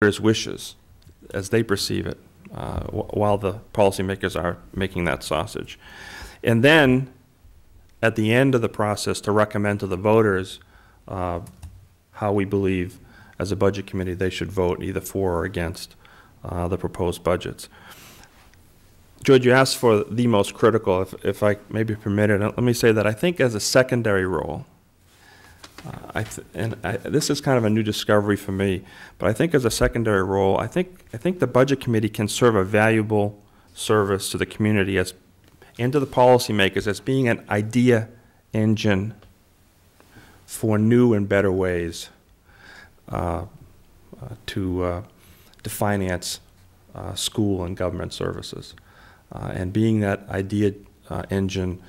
voters' wishes as they perceive it, while the policymakers are making that sausage. And then, at the end of the process, to recommend to the voters how we believe, as a budget committee, they should vote either for or against the proposed budgets. George, you asked for the most critical, if I may be permitted. Let me say that I think as a secondary role, this is kind of a new discovery for me, but I think as a secondary role, I think the Budget Committee can serve a valuable service to the community and to the policymakers as being an idea engine for new and better ways to finance school and government services. And being that idea engine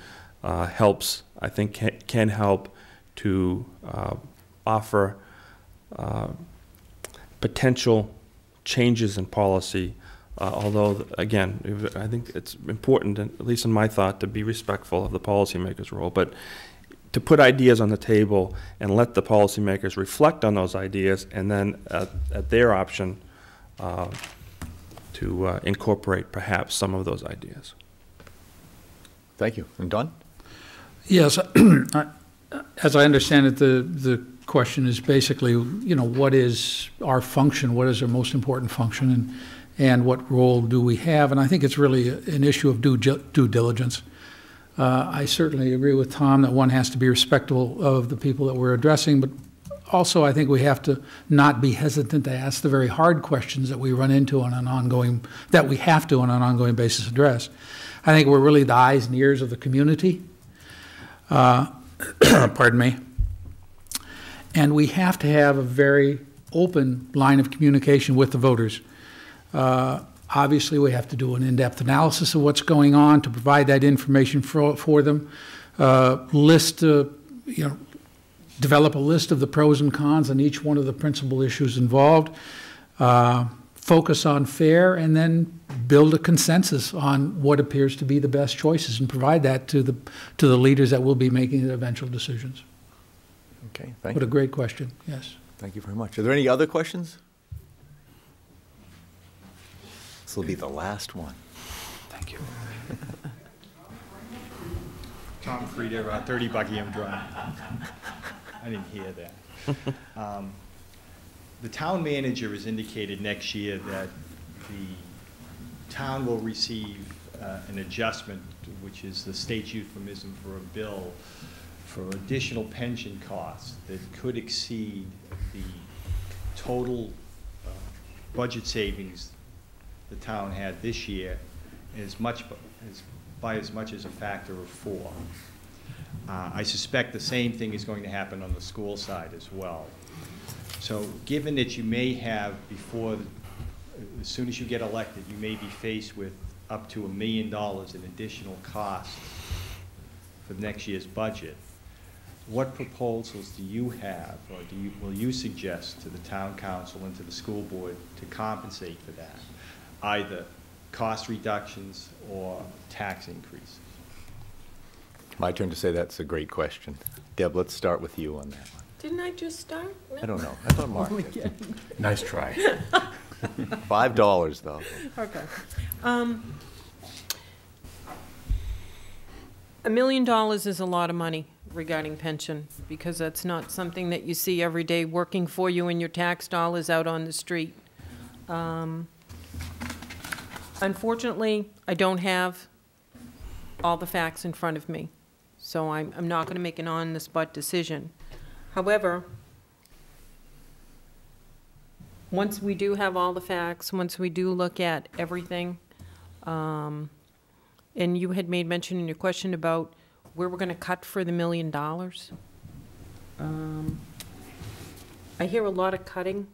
helps, I think, can help to offer potential changes in policy, although, again, I think it's important, at least in my thought, to be respectful of the policymakers' role, but to put ideas on the table and let the policymakers reflect on those ideas, and then at their option to incorporate perhaps some of those ideas. Thank you. And Don? Yes. As I understand it, the question is basically, what is our function? What is our most important function, and what role do we have? And I think it's really an issue of due diligence. I certainly agree with Tom that one has to be respectful of the people that we're addressing, but also I think we have to not be hesitant to ask the very hard questions that we run into on an ongoing, that we have to on an ongoing basis address. I think we're really the eyes and ears of the community. Pardon me. And we have to have a very open line of communication with the voters. Obviously, we have to do an in-depth analysis of what's going on to provide that information for them. Develop a list of the pros and cons on each one of the principal issues involved. Focus on fair, and then build a consensus on what appears to be the best choices, and provide that to the leaders that will be making the eventual decisions. Okay, thank you. What a great question. Yes. Thank you very much. Are there any other questions? This will be the last one. Thank you. Tom Frieda, 30 Buckingham Drive. I didn't hear that. The town manager has indicated next year that the town will receive an adjustment, which is the state's euphemism for a bill for additional pension costs that could exceed the total budget savings the town had this year by as much as a factor of 4. I suspect the same thing is going to happen on the school side as well. So given that you may have as soon as you get elected, you may be faced with up to $1 million in additional costs for next year's budget, what proposals do you have, or will you suggest to the town council and to the school board to compensate for that, either cost reductions or tax increases? My turn to say that's a great question. Deb, let's start with you on that one. Didn't I just start? No. I don't know. I thought Mark did. Nice try. $5 though. Okay. $1 million is a lot of money regarding pension, because that's not something that you see every day working for you and your tax dollars out on the street. Unfortunately, I don't have all the facts in front of me, so I'm not going to make an on-the-spot decision. However, once we do have all the facts, once we do look at everything, and you had made mention in your question about where we're going to cut for the $1 million. I hear a lot of cutting.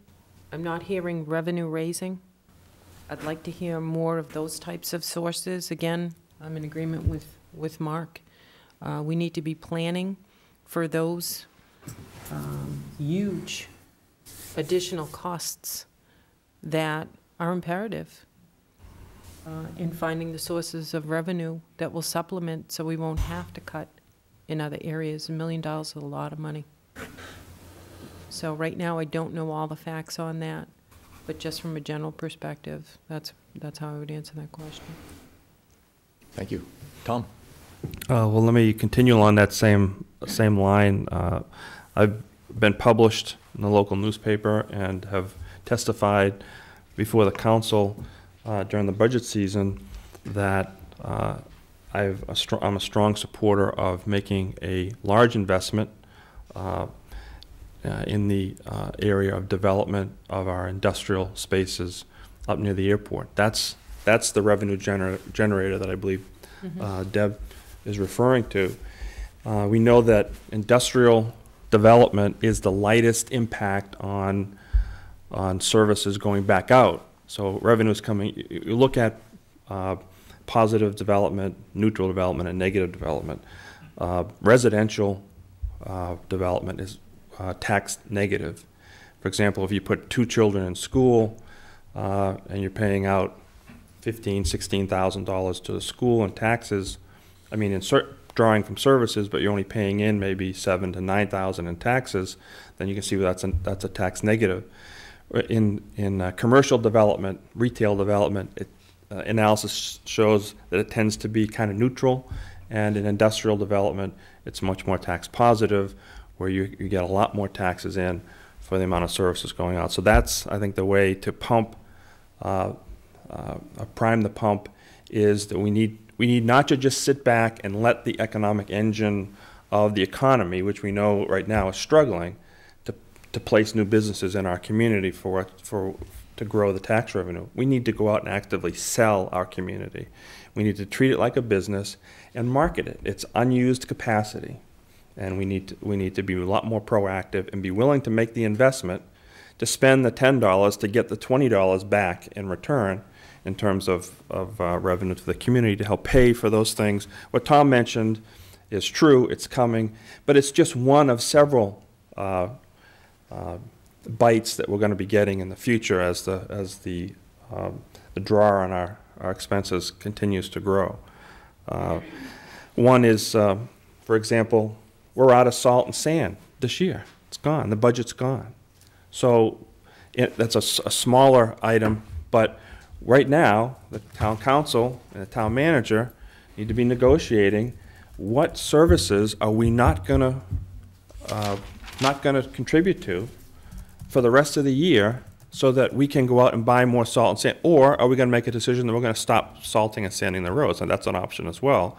I'm not hearing revenue raising. I'd like to hear more of those types of sources. Again, I'm in agreement with Mark. We need to be planning for those huge additional costs that are imperative in finding the sources of revenue that will supplement, so we won't have to cut in other areas. $1 million is a lot of money. So right now I don't know all the facts on that. but just from a general perspective, that's how I would answer that question. Thank you. Tom? Well, let me continue on that same line. I've been published in the local newspaper and have testified before the council during the budget season that I'm a strong supporter of making a large investment in the area of development of our industrial spaces up near the airport. That's the revenue generator that I believe Deb is referring to. We know that industrial development is the lightest impact on services going back out. So revenue is coming. You look at positive development, neutral development, and negative development. Residential development is tax negative. For example, if you put 2 children in school and you're paying out $15,000, $16,000 to the school in taxes, I mean, drawing from services, but you're only paying in maybe $7,000 to $9,000 in taxes, then you can see that's a tax negative. In commercial development, retail development, analysis shows that it tends to be kind of neutral, and in industrial development, it's much more tax positive, where you get a lot more taxes in for the amount of services going out. So that's, I think, the way to pump, prime the pump, is that we need not to just sit back and let the economic engine of the economy, which we know right now is struggling, to place new businesses in our community to grow the tax revenue. We need to go out and actively sell our community. We need to treat it like a business and market it. It's unused capacity, and we need to be a lot more proactive and be willing to make the investment to spend the $10 to get the $20 back in return in terms of revenue to the community to help pay for those things. What Tom mentioned is true, it's coming, but it's just one of several bites that we're going to be getting in the future as the draw on our expenses continues to grow. One is, for example, we're out of salt and sand this year. It's gone. The budget's gone. So that's a smaller item, but right now the town council and the town manager need to be negotiating what services are we not going to contribute to for the rest of the year, so that we can go out and buy more salt and sand, or are we going to make a decision that we're going to stop salting and sanding the roads? And that's an option as well.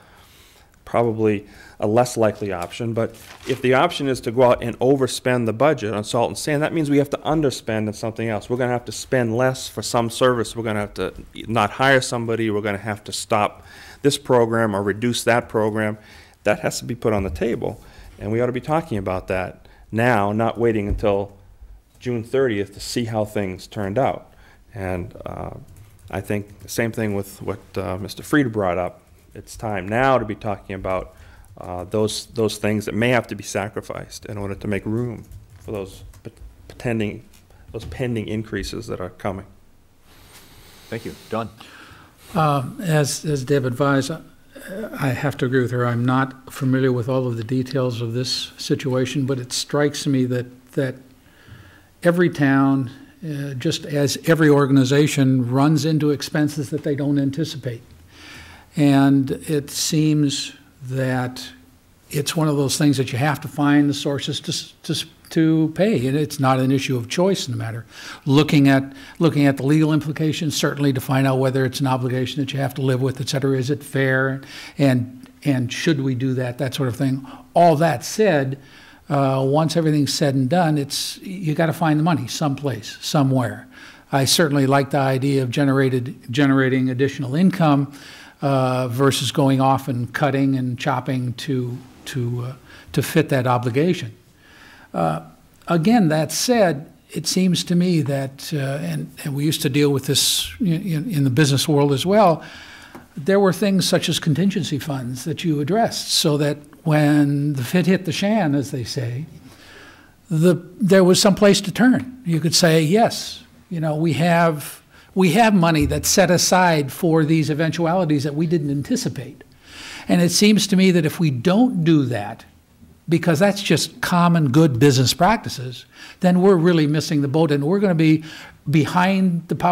Probably a less likely option, but if the option is to go out and overspend the budget on salt and sand, that means we have to underspend on something else. We're going to have to spend less for some service. We're going to have to not hire somebody. We're going to have to stop this program or reduce that program. That has to be put on the table, and we ought to be talking about that now, not waiting until June 30th to see how things turned out. And I think the same thing with what Mr. Frieda brought up. It's time now to be talking about those things that may have to be sacrificed in order to make room for those pending increases that are coming. Thank you. Don? As Deb advised, I have to agree with her. I'm not familiar with all of the details of this situation, but it strikes me that every town, just as every organization, runs into expenses that they don't anticipate. And it seems that it's one of those things that you have to find the sources to pay, and it's not an issue of choice in the matter. Looking at the legal implications, certainly, to find out whether it's an obligation that you have to live with, et cetera. Is it fair, and should we do that, that sort of thing. All that said, once everything's said and done, you got to find the money someplace, somewhere. I certainly like the idea of generating additional income versus going off and cutting and chopping to fit that obligation. Again, that said, it seems to me that, and we used to deal with this in the business world as well, there were things such as contingency funds that you addressed, so that when the fit hit the shan, as they say, there was some place to turn. You could say, yes, we have money that's set aside for these eventualities that we didn't anticipate. And it seems to me that if we don't do that, because that's just common good business practices, then we're really missing the boat, and we're going to be behind the power